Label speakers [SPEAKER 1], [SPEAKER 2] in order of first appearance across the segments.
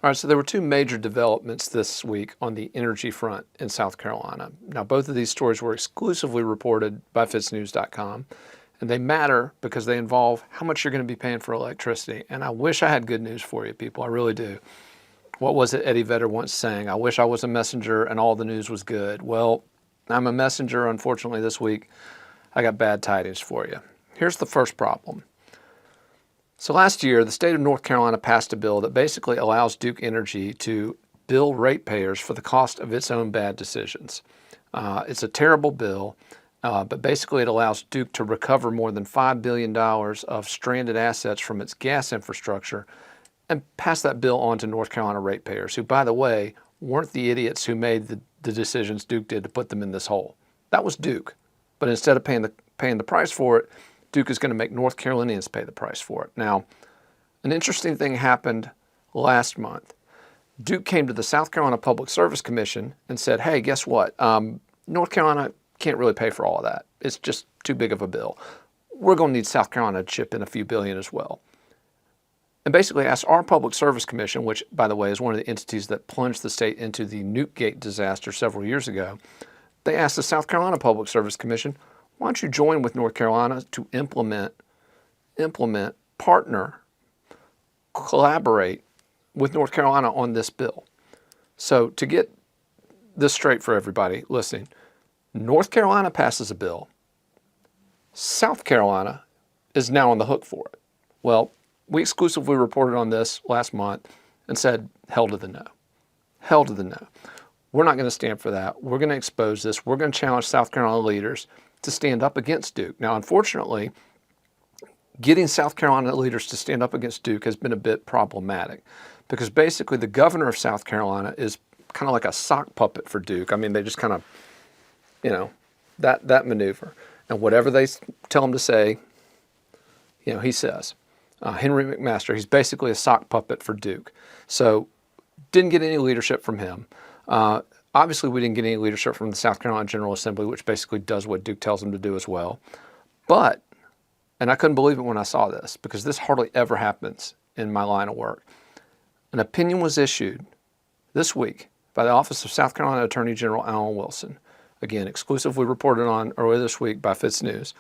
[SPEAKER 1] All right, so there were two major developments this week on the energy front in South Carolina. Now, both of these stories were exclusively reported by FITSNews.com, and they matter because they involve how much you're going to be paying for electricity. And I wish I had good news for you, people. I really do. What was it Eddie Vedder once saying? I wish I was a messenger and all the news was good. Well, I'm a messenger. Unfortunately, this week, I got bad tidings for you. Here's the first problem. So last year, the state of North Carolina passed a bill that basically allows Duke Energy to bill ratepayers for the cost of its own bad decisions. It's a terrible bill, but basically it allows Duke to recover more than $5 billion of stranded assets from its gas infrastructure and pass that bill on to North Carolina ratepayers, who, by the way, weren't the idiots who made the decisions Duke did to put them in this hole. That was Duke. But instead of paying the price for it, Duke is going to make North Carolinians pay the price for it. Now, an interesting thing happened last month. Duke came to the South Carolina Public Service Commission and said, hey, guess what? North Carolina can't really pay for all of that. It's just too big of a bill. We're going to need South Carolina to chip in a few billion as well. And basically asked our Public Service Commission, which, by the way, is one of the entities that plunged the state into the Nukegate disaster several years ago. They asked the South Carolina Public Service Commission, why don't you join with North Carolina to implement, partner, collaborate with North Carolina on this bill? So to get this straight for everybody listening, North Carolina passes a bill. South Carolina is now on the hook for it. Well, we exclusively reported on this last month and said, hell to the no. Hell to the no. We're not going to stand for that. We're going to expose this. We're going to challenge South Carolina leaders to stand up against Duke. Now, unfortunately, getting South Carolina leaders to stand up against Duke has been a bit problematic because basically the governor of South Carolina is kind of like a sock puppet for Duke. I mean, they just kind of, that maneuver. And whatever they tell him to say, he says. Henry McMaster, he's basically a sock puppet for Duke. So didn't get any leadership from him. Obviously, we didn't get any leadership from the South Carolina General Assembly, which basically does what Duke tells them to do as well. But, and I couldn't believe it when I saw this, because this hardly ever happens in my line of work. An opinion was issued this week by the Office of South Carolina Attorney General Alan Wilson, again, exclusively reported on earlier this week by FITSNews,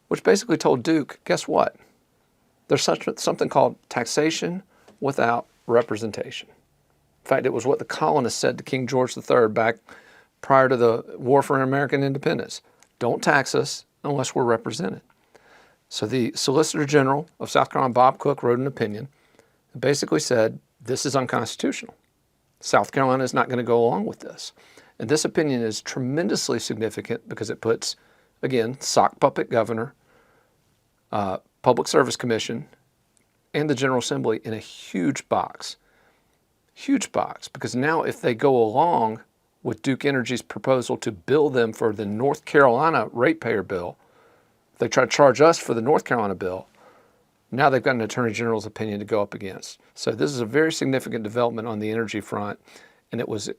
[SPEAKER 1] which basically told Duke, guess what? There's something called taxation without representation. In fact, it was what the colonists said to King George III back prior to the War for American Independence. Don't tax us unless we're represented. So the Solicitor General of South Carolina, Bob Cook, wrote an opinion that basically said this is unconstitutional. South Carolina is not going to go along with this. And this opinion is tremendously significant because it puts, again, sock puppet governor, Public Service Commission, and the General Assembly in a huge box. Huge box, because now if they go along with Duke Energy's proposal to bill them for the North Carolina ratepayer bill, if they try to charge us for the North Carolina bill, now they've got an Attorney General's opinion to go up against. So this is a very significant development on the energy front, and it was,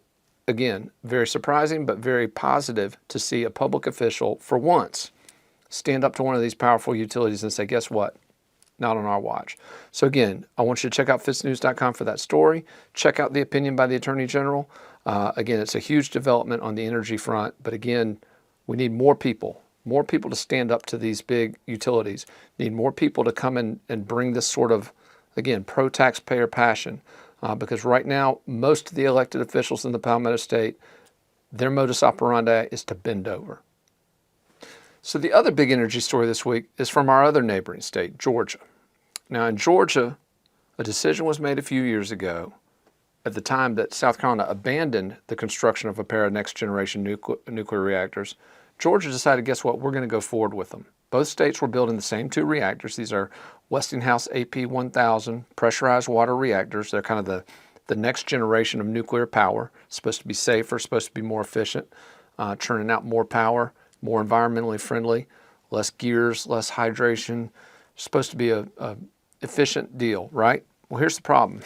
[SPEAKER 1] again, very surprising but very positive to see a public official, for once, stand up to one of these powerful utilities and say, guess what? Not on our watch. So again, I want you to check out FITSNews.com for that story. Check out the opinion by the Attorney General. Again, it's a huge development on the energy front, but again, we need more people to stand up to these big utilities. Need more people to come in and bring this sort of, again, pro-taxpayer passion, because right now, most of the elected officials in the Palmetto State, their modus operandi is to bend over. So the other big energy story this week is from our other neighboring state, Georgia. Now in Georgia, a decision was made a few years ago at the time that South Carolina abandoned the construction of a pair of next-generation nuclear reactors. Georgia decided, guess what, we're going to go forward with them. Both states were building the same two reactors. These are Westinghouse AP1000 pressurized water reactors. They're kind of the next generation of nuclear power. Supposed to be safer, supposed to be more efficient, churning out more power, more environmentally friendly, less gears, less hydration. Supposed to be a efficient deal, right? Well, here's the problem.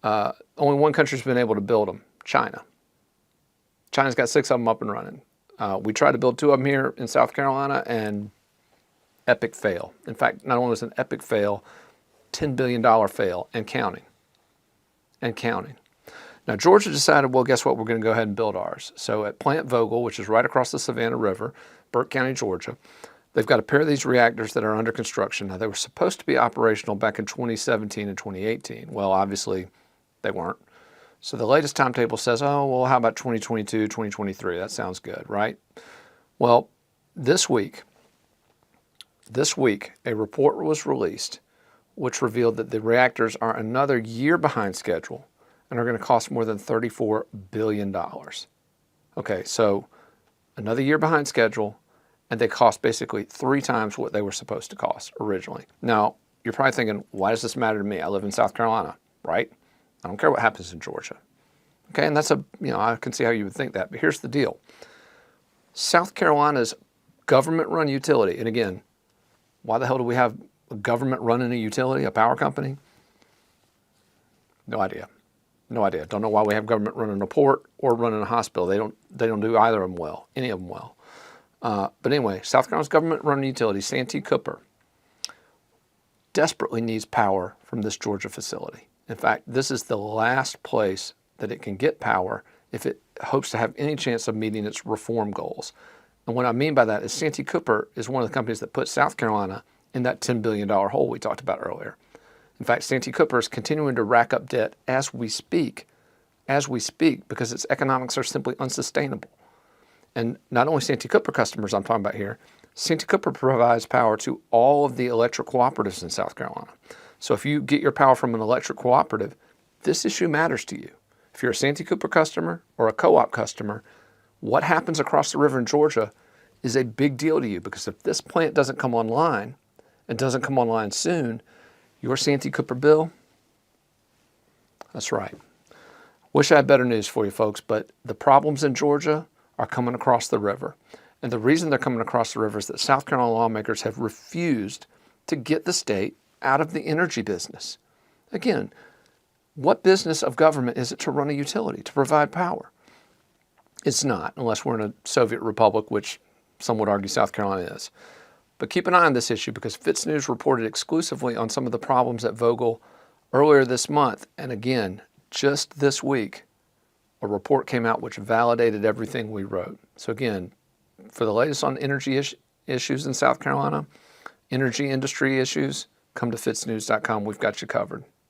[SPEAKER 1] Only one country's been able to build them, China. China's got 6 of them up and running. We tried to build 2 of them here in South Carolina, and epic fail. In fact, not only was it an epic fail, $10 billion fail and counting. and counting. Now, Georgia decided, well, guess what? We're going to go ahead and build ours. So at Plant Vogtle, which is right across the Savannah River, Burke County, Georgia, they've got a pair of these reactors that are under construction. Now, they were supposed to be operational back in 2017 and 2018. Well, obviously, they weren't. So the latest timetable says, oh, well, how about 2022, 2023? That sounds good, right? Well, this week, a report was released which revealed that the reactors are another year behind schedule and are going to cost more than $34 billion. Okay, so another year behind schedule, and they cost basically 3 times what they were supposed to cost originally. Now, you're probably thinking, why does this matter to me? I live in South Carolina, right? I don't care what happens in Georgia. Okay, and that's I can see how you would think that, but here's the deal. South Carolina's government-run utility, and again, why the hell do we have a government running a utility, a power company? No idea. No idea. Don't know why we have government running a port or running a hospital. They don't do either of them well, any of them well. But anyway, South Carolina's government-run utility, Santee Cooper, desperately needs power from this Georgia facility. In fact, this is the last place that it can get power if it hopes to have any chance of meeting its reform goals. And what I mean by that is Santee Cooper is one of the companies that put South Carolina in that $10 billion hole we talked about earlier. In fact, Santee Cooper is continuing to rack up debt as we speak, because its economics are simply unsustainable. And not only Santee Cooper customers I'm talking about here, Santee Cooper provides power to all of the electric cooperatives in South Carolina. So if you get your power from an electric cooperative, this issue matters to you. If you're a Santee Cooper customer or a co-op customer, what happens across the river in Georgia is a big deal to you, because if this plant doesn't come online, and doesn't come online soon, your Santee Cooper bill, that's right. Wish I had better news for you folks, but the problems in Georgia are coming across the river. And the reason they're coming across the river is that South Carolina lawmakers have refused to get the state out of the energy business. Again, what business of government is it to run a utility, to provide power? It's not, unless we're in a Soviet republic, which some would argue South Carolina is. But keep an eye on this issue, because FITSNews reported exclusively on some of the problems at Vogtle earlier this month. And again, just this week, a report came out which validated everything we wrote. So again, for the latest on energy issues in South Carolina, energy industry issues, come to FITSNews.com. We've got you covered.